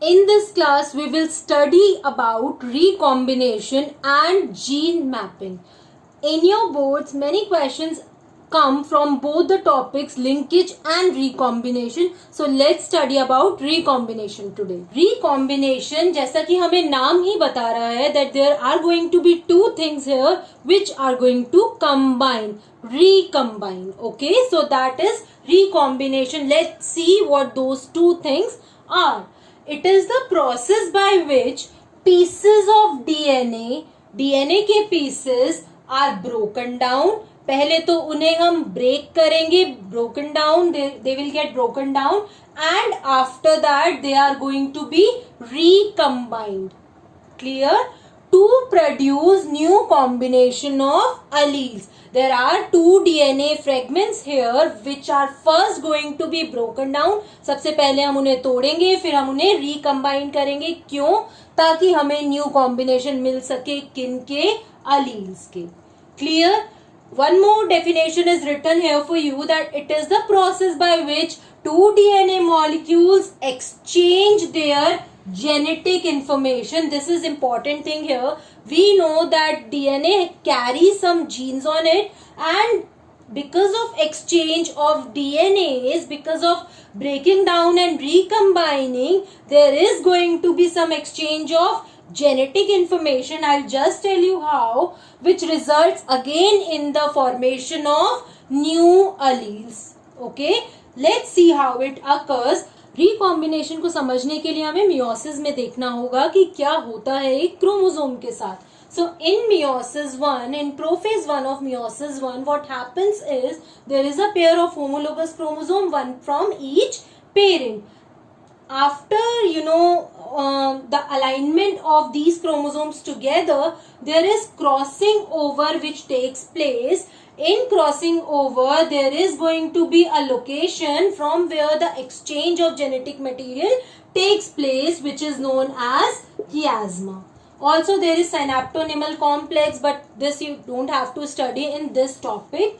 In this class, we will study about recombination and gene mapping. In your boards, many questions come from both the topics linkage and recombination. So let's study about recombination today. Recombination, जैसा कि हमें नाम ही बता रहा है that there are going to be two things here which are going to combine, recombine. Okay, so that is recombination. Let's see what those two things are. It is the process by which pieces of DNA के pieces are broken down. पहले तो उन्हें हम break करेंगे, broken down, they will get broken down, and after that they are going to be recombined. Clear? To produce new combination of alleles. There are two DNA fragments here which are first going to be broken down. सबसे पहले हम उन्हें तोड़ेंगे, फिर हम उन्हें recombine करेंगे. क्यों? ताकि हमें new combination मिल सके किनके? Alleles के. Clear? One more definition is written here for you, that it is the process by which two DNA molecules exchange their genetic information. This is important thing here. We know that DNA carries some genes on it, and because of exchange of DNAs, because of breaking down and recombining, there is going to be some exchange of genetic information. I'll just tell you how, which results again in the formation of new alleles. Okay, let's see how it occurs. Recombination को समझने के लिए हमें meiosis में देखना होगा कि क्या होता है एक क्रोमोसोम के साथ. So in meiosis 1, in prophase 1 of meiosis 1, what happens is there is a pair of homologous chromosome, one from each parent. After the alignment of these chromosomes together, there is crossing over which takes place. In crossing over, there is going to be a location from where the exchange of genetic material takes place, which is known as chiasma. Also, there is synaptonymal complex, but this you don't have to study in this topic.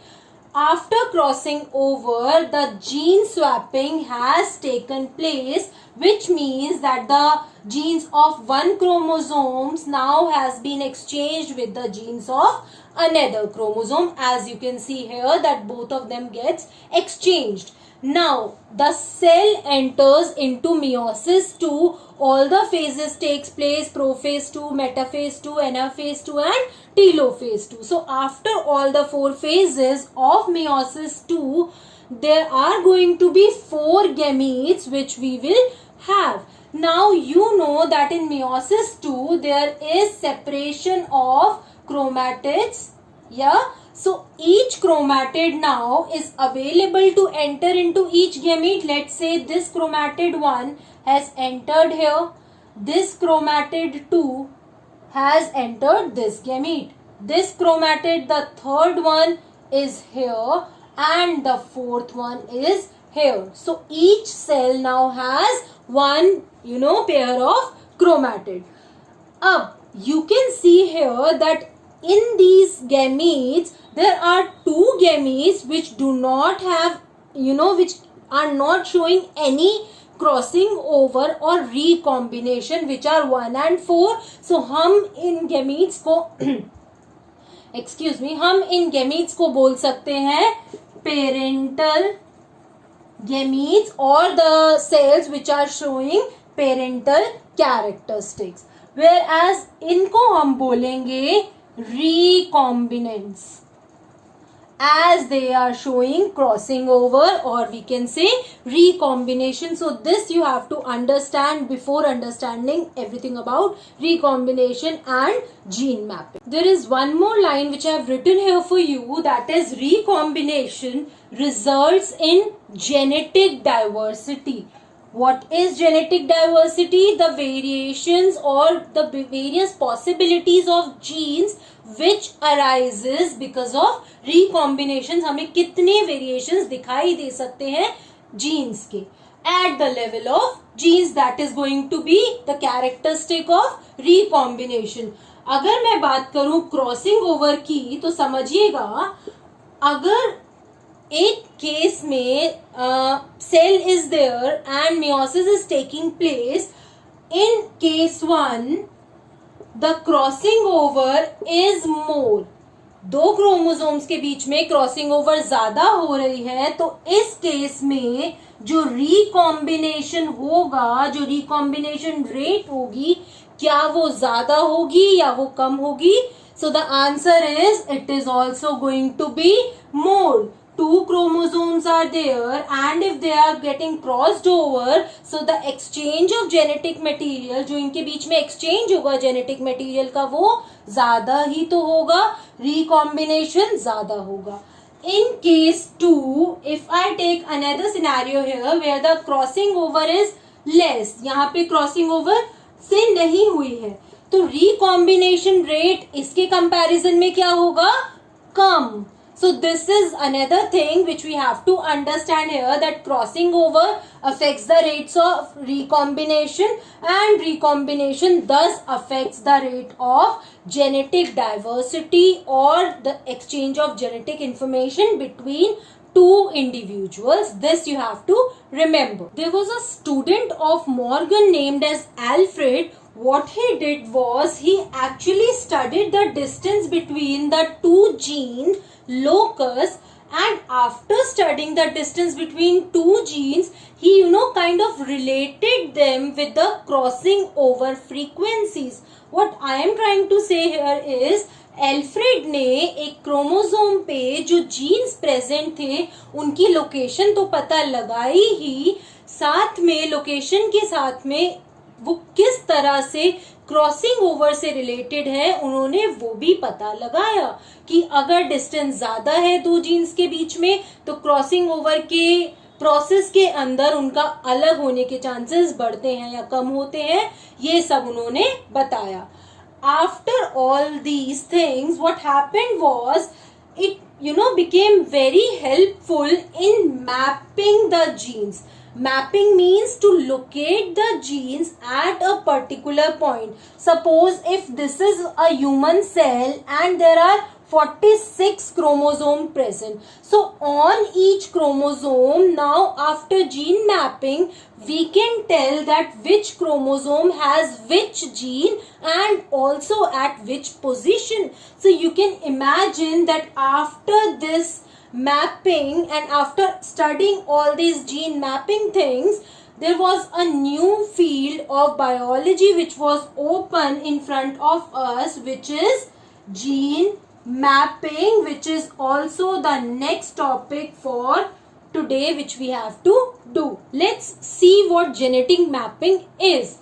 After crossing over, the gene swapping has taken place, which means that the genes of one chromosomes now has been exchanged with the genes of another chromosome. As you can see here that both of them gets exchanged. Now the cell enters into meiosis 2. All the phases takes place: prophase 2, metaphase 2, anaphase 2 and telophase 2. So after all the four phases of meiosis 2, there are going to be 4 gametes which we will have. Now you know that in meiosis 2 there is separation of chromatids. Yeah. So each chromatid now is available to enter into each gamete. Let's say this chromatid 1 has entered here. This chromatid 2 has entered this gamete. This chromatid, the third one, is here and the fourth one is here. So each cell now has one pair of chromatid. You can see here that in these gametes there are 2 gametes which do not have which are not showing any crossing over or recombination, which are 1 and 4. So हम इन gametes को हम इन gametes को बोल सकते हैं parental gametes, or the cells which are showing parental characteristics, whereas इनको हम बोलेंगे recombinants, as they are showing crossing over, or we can say recombination. So this you have to understand before understanding everything about recombination and gene mapping. There is one more line which I have written here for you, that is recombination results in genetic diversity. What is genetic diversity? The variations or the various possibilities of genes which arises because of recombinations. हमें कितने variations दिखाई दे सकते हैं genes के at the level of genes. That is going to be the characteristic of recombination. अगर मैं बात करूं crossing over की, तो समझिएगा अगर एक केस में cell is there and meiosis is taking place, In case 1, the crossing over is more. दो क्रोमोसोम्स के बीच में क्रॉसिंग ओवर ज्यादा हो रही है, तो इस केस में जो रिकॉम्बिनेशन होगा, जो रिकॉम्बिनेशन रेट होगी, क्या वो ज्यादा होगी या वो कम होगी? So the answer is it is also going to be more. Two chromosomes are there, and if they are getting crossed over, so the exchange of genetic material, जो इनके बीच में exchange होगा genetic material का, वो ज्यादा ही तो होगा, recombination ज्यादा होगा. In case 2, if I take another scenario here where the crossing over is less, यहाँ पे crossing over से नहीं हुई है, तो recombination rate इसके comparison में क्या होगा? कम. So this is another thing which we have to understand here, that crossing over affects the rates of recombination, and recombination thus affects the rate of genetic diversity or the exchange of genetic information between two individuals. This you have to remember. There was a student of Morgan named as Alfred. What he did was he actually studied the distance between the two genes locus, and after studying the distance between two genes, he kind of related them with the crossing over frequencies. What I am trying to say here is, Alfred ने एक chromosome पे जो genes present थे उनकी location तो पता लगाई ही, साथ में लोकेशन के साथ में वो किस तरह से क्रॉसिंग ओवर से रिलेटेड है उन्होंने वो भी पता लगाया कि अगर डिस्टेंस ज्यादा है दो जीन्स के बीच में तो क्रॉसिंग ओवर के प्रोसेस के अंदर उनका अलग होने के चांसेस बढ़ते हैं या कम होते हैं. ये सब उन्होंने बताया. After all these things, what happened was it became very helpful in mapping the genes. Mapping means to locate the genes at a particular point. Suppose if this is a human cell and there are 46 chromosomes present. So on each chromosome, now after gene mapping, we can tell that which chromosome has which gene and also at which position. So you can imagine that after this mapping and after studying all these gene mapping things, there was a new field of biology which was open in front of us, which is gene mapping, which is also the next topic for today which we have to do. Let's see what genetic mapping is.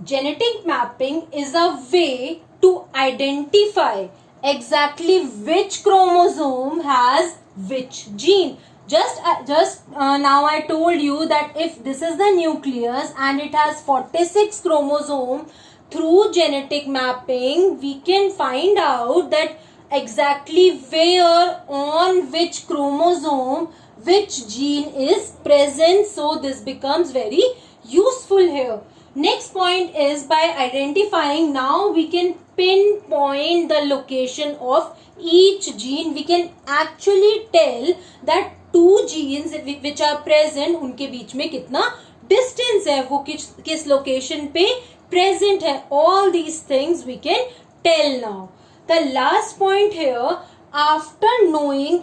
Genetic mapping is a way to identify exactly which chromosome has which gene. Just now I told you that if this is the nucleus and it has 46 chromosomes, through genetic mapping we can find out that exactly where on which chromosome which gene is present. So this becomes very useful here. Next point is, by identifying, now we can pinpoint the location of each gene. We can actually tell that two genes which are present उनके बीच में कितना distance है, वो किस location पे present है. All these things we can tell now. The last point here, after knowing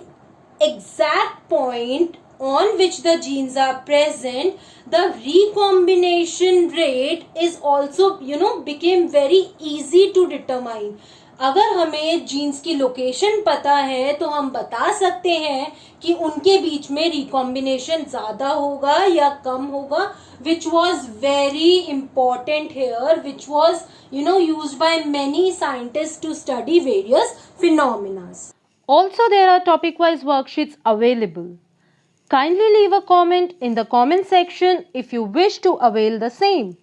exact point on which the genes are present, the recombination rate is also became very easy to determine. अगर हमें jeans की location पता है तो हम बता सकते हैं कि उनके बीच में रिकॉम्बिनेशन ज्यादा होगा या कम होगा, which was very important here, which was used by many scientists to study various phenomena. Also, there are topic-wise worksheets available. Kindly leave a comment in the comment section if you wish to avail the same.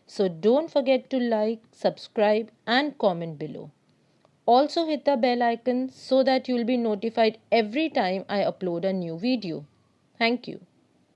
So don't forget to like, subscribe and comment below. Also hit the bell icon so that you will be notified every time I upload a new video. Thank you.